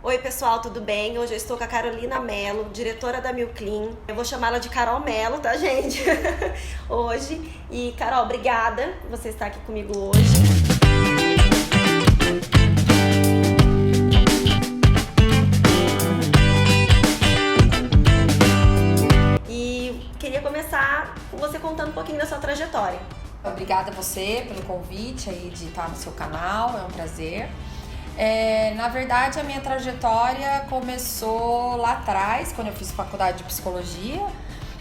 Oi pessoal, tudo bem? Hoje eu estou com a Carolina Mello, diretora da Milk Clean. Eu vou chamá-la de Carol Mello, tá gente? Hoje. E Carol, obrigada por você estar aqui comigo hoje. E queria começar com você contando um pouquinho da sua trajetória. Obrigada a você pelo convite aí de estar no seu canal, é um prazer. Na verdade, a minha trajetória começou lá atrás, quando eu fiz faculdade de psicologia.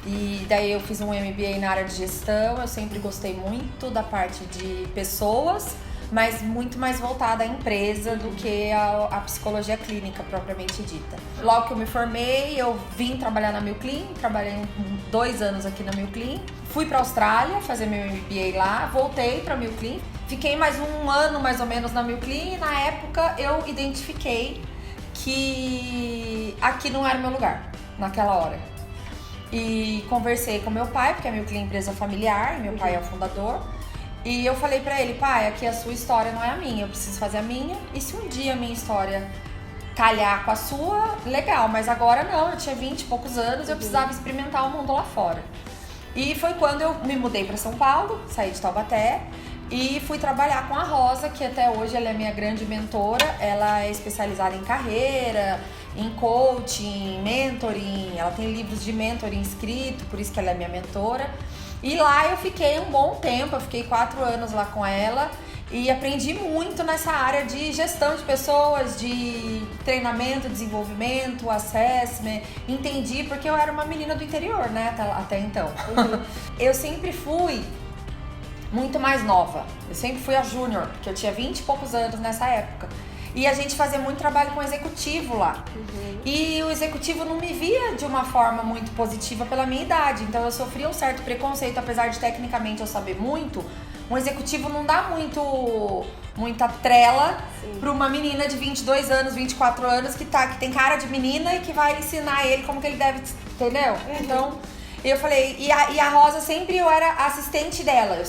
E daí eu fiz um MBA na área de gestão. Eu sempre gostei muito da parte de pessoas, mas muito mais voltada à empresa do que a psicologia clínica propriamente dita. Logo que eu me formei, eu vim trabalhar na Milk Clean, trabalhei 2 anos aqui na Milk Clean. Fui para a Austrália fazer meu MBA lá, voltei para a Milk Clean. Fiquei mais 1 ano mais ou menos na Milk Clean e na época eu identifiquei que aqui não era o meu lugar, naquela hora. E conversei com meu pai, porque a Milk Clean é empresa familiar, meu pai é o fundador. E eu falei pra ele, pai, aqui a sua história não é a minha, eu preciso fazer a minha. E se um dia a minha história calhar com a sua, legal, mas agora não, eu tinha 20 e poucos anos, eu precisava experimentar o mundo lá fora. E foi quando eu me mudei pra São Paulo, saí de Taubaté e fui trabalhar com a Rosa, que até hoje ela é minha grande mentora. Ela é especializada em carreira, em coaching, mentoring, ela tem livros de mentoring escrito, por isso que ela é minha mentora. E lá eu fiquei um bom tempo, eu fiquei 4 anos lá com ela e aprendi muito nessa área de gestão de pessoas, de treinamento, desenvolvimento, assessment. Entendi porque eu era uma menina do interior, né, até então. Eu sempre fui muito mais nova, eu sempre fui a júnior, porque eu tinha 20 e poucos anos nessa época. E a gente fazia muito trabalho com o executivo lá. E o executivo não me via de uma forma muito positiva pela minha idade. Então eu sofria um certo preconceito, apesar de tecnicamente eu saber muito. Um executivo não dá muita trela para uma menina de 22 anos, 24 anos que tem cara de menina e que vai ensinar ele como que ele deve, entendeu? Então eu falei, e a Rosa sempre eu era assistente dela,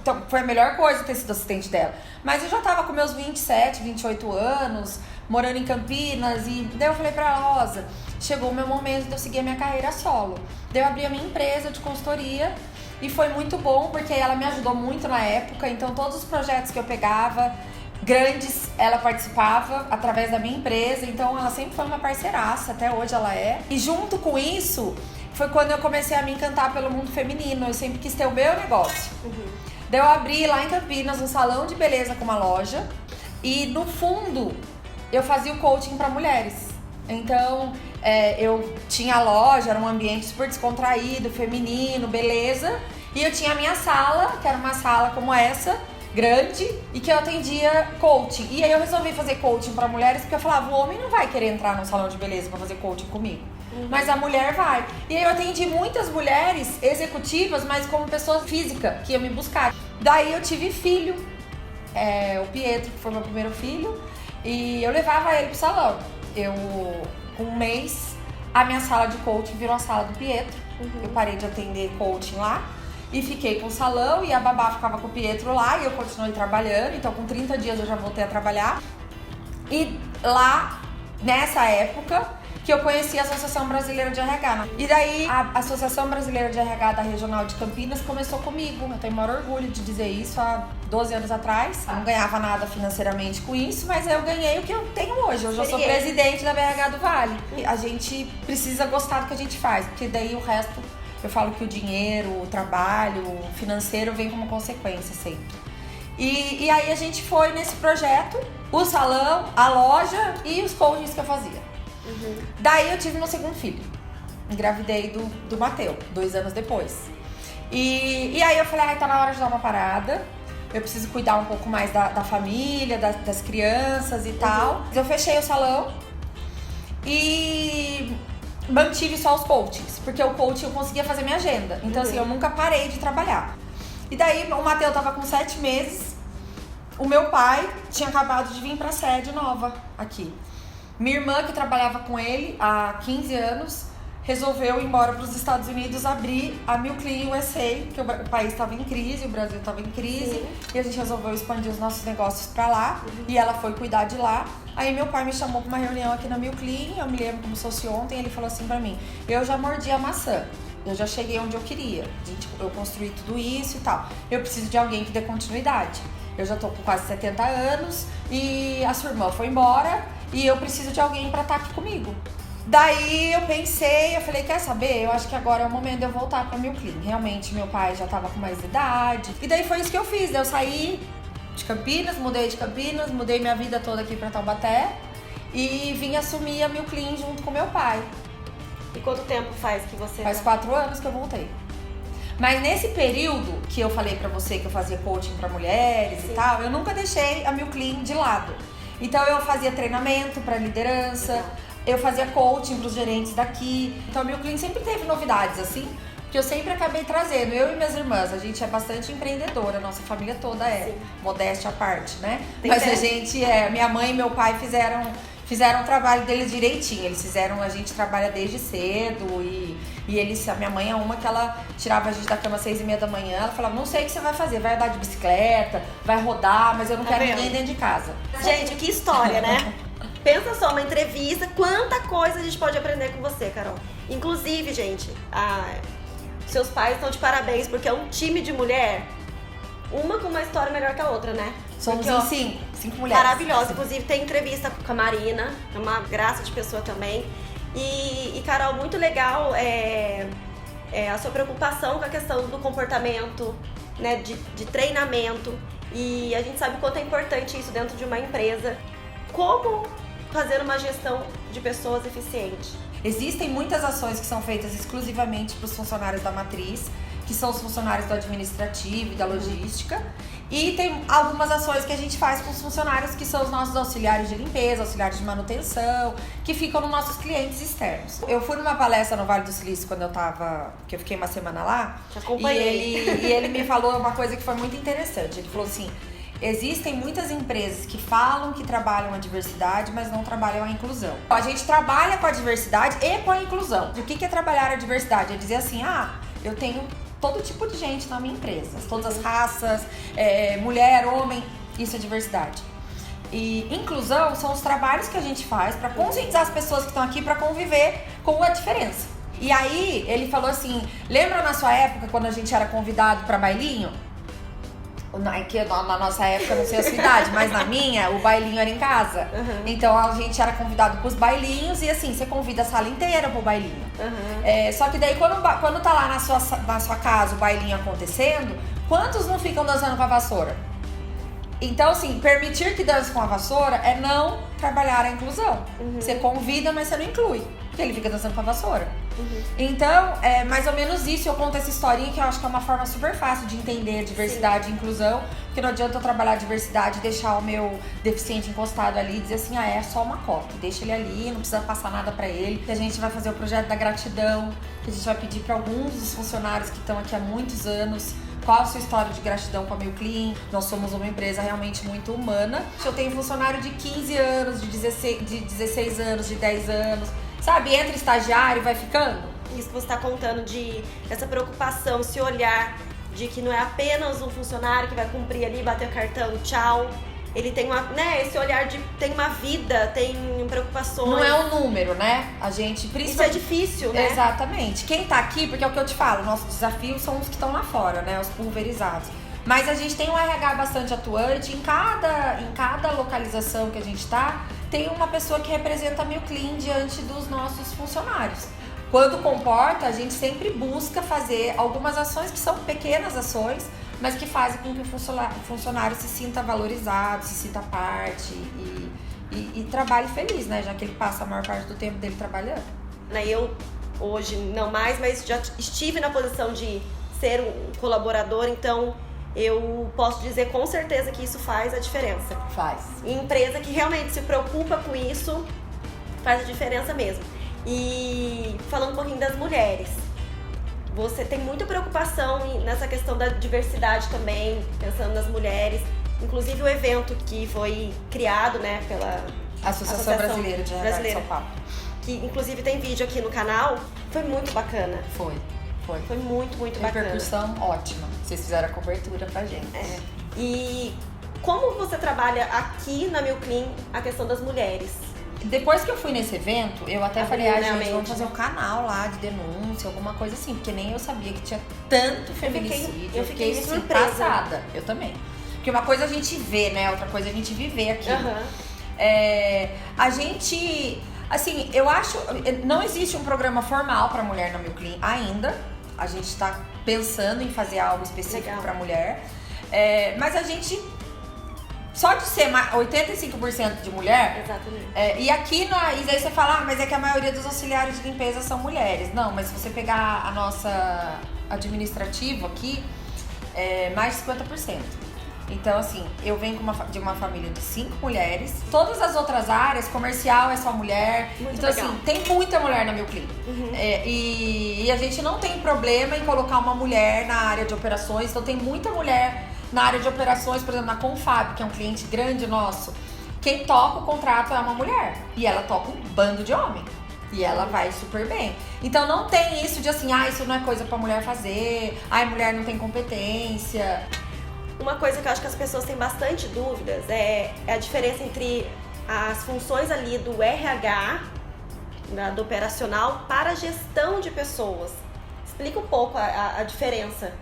então foi a melhor coisa ter sido assistente dela. Mas eu já tava com meus 27, 28 anos, morando em Campinas, e daí eu falei pra ela, Rosa, chegou o meu momento de eu seguir a minha carreira solo. Daí eu abri a minha empresa de consultoria e foi muito bom, porque ela me ajudou muito na época, então todos os projetos que eu pegava, grandes, ela participava através da minha empresa, então ela sempre foi uma parceiraça, até hoje ela é. E junto com isso, foi quando eu comecei a me encantar pelo mundo feminino, eu sempre quis ter o meu negócio. Daí eu abri lá em Campinas um salão de beleza com uma loja e no fundo eu fazia o coaching para mulheres. Então eu tinha a loja, era um ambiente super descontraído, feminino, beleza. E eu tinha a minha sala, que era uma sala como essa, grande, e que eu atendia coaching. E aí eu resolvi fazer coaching para mulheres porque eu falava, o homem não vai querer entrar num salão de beleza para fazer coaching comigo. Mas a mulher vai. E aí eu atendi muitas mulheres executivas, mas como pessoa física, que ia me buscar. Daí eu tive filho, o Pietro, que foi meu primeiro filho, e eu levava ele pro salão. Com 1 mês, a minha sala de coaching virou a sala do Pietro. Eu parei de atender coaching lá e fiquei com o salão, e a babá ficava com o Pietro lá e eu continuei trabalhando. Então com 30 dias eu já voltei a trabalhar. E lá, nessa época, que eu conheci a Associação Brasileira de RH. E daí, a Associação Brasileira de RH da Regional de Campinas começou comigo. Eu tenho o maior orgulho de dizer isso, há 12 anos atrás. Eu não ganhava nada financeiramente com isso, mas eu ganhei o que eu tenho hoje. Hoje eu sou presidente da BRH do Vale. A gente precisa gostar do que a gente faz, porque daí o resto, eu falo que o dinheiro, o trabalho, o financeiro vem como consequência sempre. E aí a gente foi nesse projeto, o salão, a loja e os coachings que eu fazia. Daí eu tive meu segundo filho. Engravidei do Mateu, 2 anos depois. E aí eu falei, tá na hora de dar uma parada. Eu preciso cuidar um pouco mais da família, das crianças e tal. Eu fechei o salão e mantive só os coachings, porque o coaching eu conseguia fazer minha agenda. Então assim, eu nunca parei de trabalhar. E daí o Mateu tava com 7 meses. O meu pai tinha acabado de vir pra sede nova aqui. Minha irmã, que trabalhava com ele há 15 anos, resolveu ir embora para os Estados Unidos, abrir a Milk Clean USA, que o país estava em crise, o Brasil estava em crise. Sim. E a gente resolveu expandir os nossos negócios para lá. E ela foi cuidar de lá. Aí meu pai me chamou pra uma reunião aqui na Milclean, eu me lembro como se fosse ontem, ele falou assim pra mim, eu já mordi a maçã, eu já cheguei onde eu queria, eu construí tudo isso e tal, eu preciso de alguém que dê continuidade. Eu já tô com quase 70 anos e a sua irmã foi embora e eu preciso de alguém pra estar aqui comigo. Daí eu pensei, eu falei, quer saber? Eu acho que agora é o momento de eu voltar pra Milclean. Realmente meu pai já tava com mais idade. E daí foi isso que eu fiz, eu saí de Campinas, mudei minha vida toda aqui pra Taubaté e vim assumir a Milclean junto com meu pai. E quanto tempo faz que você... Faz 4 anos que eu voltei. Mas nesse período que eu falei pra você que eu fazia coaching pra mulheres e tal, eu nunca deixei a Milclean de lado. Então eu fazia treinamento pra liderança, eu fazia coaching pros gerentes daqui. Então a Milclean sempre teve novidades assim, que eu sempre acabei trazendo. Eu e minhas irmãs, a gente é bastante empreendedora, nossa família toda é, modéstia à parte, né? Mas a gente minha mãe e meu pai fizeram o trabalho deles direitinho. Eles fizeram, a gente trabalha desde cedo e eles, a minha mãe é uma que ela tirava a gente da cama às 6h30 da manhã, ela falava, não sei o que você vai fazer, vai andar de bicicleta, vai rodar, mas eu não quero ninguém dentro de casa. Gente, que história, né? Pensa só, uma entrevista, quanta coisa a gente pode aprender com você, Carol. Inclusive, gente, seus pais estão de parabéns, porque é um time de mulher, uma com uma história melhor que a outra, né? Somos em 5 mulheres. Maravilhosa. Inclusive tem entrevista com a Marina, é uma graça de pessoa também. E Carol, muito legal a sua preocupação com a questão do comportamento, né, de treinamento. E a gente sabe o quanto é importante isso dentro de uma empresa. Como fazer uma gestão de pessoas eficiente? Existem muitas ações que são feitas exclusivamente para os funcionários da matriz, que são os funcionários do administrativo e da logística. E tem algumas ações que a gente faz com os funcionários que são os nossos auxiliares de limpeza, auxiliares de manutenção, que ficam nos nossos clientes externos. Eu fui numa palestra no Vale do Silício quando que eu fiquei uma semana lá. Te acompanhei. E ele me falou uma coisa que foi muito interessante. Ele falou assim, existem muitas empresas que falam que trabalham a diversidade, mas não trabalham a inclusão. A gente trabalha com a diversidade e com a inclusão. O que é trabalhar a diversidade? É dizer assim, eu tenho todo tipo de gente na minha empresa, todas as raças, mulher, homem, isso é diversidade. E inclusão são os trabalhos que a gente faz para conscientizar as pessoas que estão aqui para conviver com a diferença. E aí ele falou assim, lembra na sua época quando a gente era convidado para bailinho? Que na nossa época, não sei a sua idade, mas na minha, o bailinho era em casa. Uhum. Então a gente era convidado pros bailinhos e assim, você convida a sala inteira pro bailinho. Uhum. Só que daí quando tá lá na sua casa o bailinho acontecendo, quantos não ficam dançando com a vassoura? Então assim, permitir que dance com a vassoura é não trabalhar a inclusão. Uhum. Você convida, mas você não inclui, porque ele fica dançando com a vassoura. Uhum. Então, é mais ou menos isso. Eu conto essa historinha que eu acho que é uma forma super fácil de entender diversidade e inclusão, porque não adianta eu trabalhar a diversidade e deixar o meu deficiente encostado ali e dizer assim, é só uma cota, deixa ele ali, não precisa passar nada pra ele. Que a gente vai fazer o projeto da gratidão, que a gente vai pedir pra alguns dos funcionários que estão aqui há muitos anos qual a sua história de gratidão com a Milclean. Nós somos uma empresa realmente muito humana. Eu tenho funcionário de 15 anos, de 16 anos, de 10 anos. Sabe, entra estagiário e vai ficando. Isso que você está contando, essa preocupação, esse olhar de que não é apenas um funcionário que vai cumprir ali, bater o cartão, tchau. Ele tem esse olhar tem uma vida, tem preocupações. Não é um número, né? A gente Isso é difícil, né? Exatamente. Quem tá aqui, porque é o que eu te falo, o nosso desafio são os que estão lá fora, né? Os pulverizados. Mas a gente tem um RH bastante atuante, em cada localização que a gente tá, tem uma pessoa que representa a Milclean diante dos nossos funcionários. Quando comporta, a gente sempre busca fazer algumas ações que são pequenas ações, mas que fazem com que o funcionário se sinta valorizado, se sinta parte e trabalhe feliz, né? Já que ele passa a maior parte do tempo dele trabalhando. Eu, hoje, não mais, mas já estive na posição de ser um colaborador, então eu posso dizer com certeza que isso faz a diferença. Faz. E empresa que realmente se preocupa com isso faz a diferença mesmo. E falando um pouquinho das mulheres, você tem muita preocupação nessa questão da diversidade também, pensando nas mulheres. Inclusive o evento que foi criado, né, pela Associação Brasileira de RH de São Paulo, que inclusive tem vídeo aqui no canal, foi muito bacana. Foi muito bacana. Repercussão ótima. Vocês fizeram a cobertura pra gente. E como você trabalha aqui na Milclean a questão das mulheres? Depois que eu fui nesse evento, eu até falei, gente, vamos fazer um né? canal lá de denúncia, alguma coisa assim, porque nem eu sabia que tinha tanto feminicídio. Eu fiquei assim, surpresa. passada. Eu também. Porque uma coisa a gente vê, né? Outra coisa a gente viver aqui. A gente, assim, eu acho, não existe um programa formal pra mulher na Milclean ainda. A gente tá pensando em fazer algo específico pra mulher. Mas a gente... Só de ser 85% de mulher... Exatamente. E aqui na Isa, aí você fala, mas é que a maioria dos auxiliares de limpeza são mulheres. Não, mas se você pegar a nossa administrativa aqui, mais de 50%. Então, assim, eu venho de uma família de 5 mulheres. Todas as outras áreas, comercial é só mulher. Muito então, legal. assim, tem muita mulher na Milclean. E a gente não tem problema em colocar uma mulher na área de operações. Então, tem muita mulher na área de operações, por exemplo, na Confab, que é um cliente grande nosso. Quem toca o contrato é uma mulher. E ela toca um bando de homem. E ela vai super bem. Então não tem isso de assim, isso não é coisa pra mulher fazer. Mulher não tem competência. Uma coisa que eu acho que as pessoas têm bastante dúvidas é a diferença entre as funções ali do RH, do operacional, para a gestão de pessoas. Explica um pouco a diferença.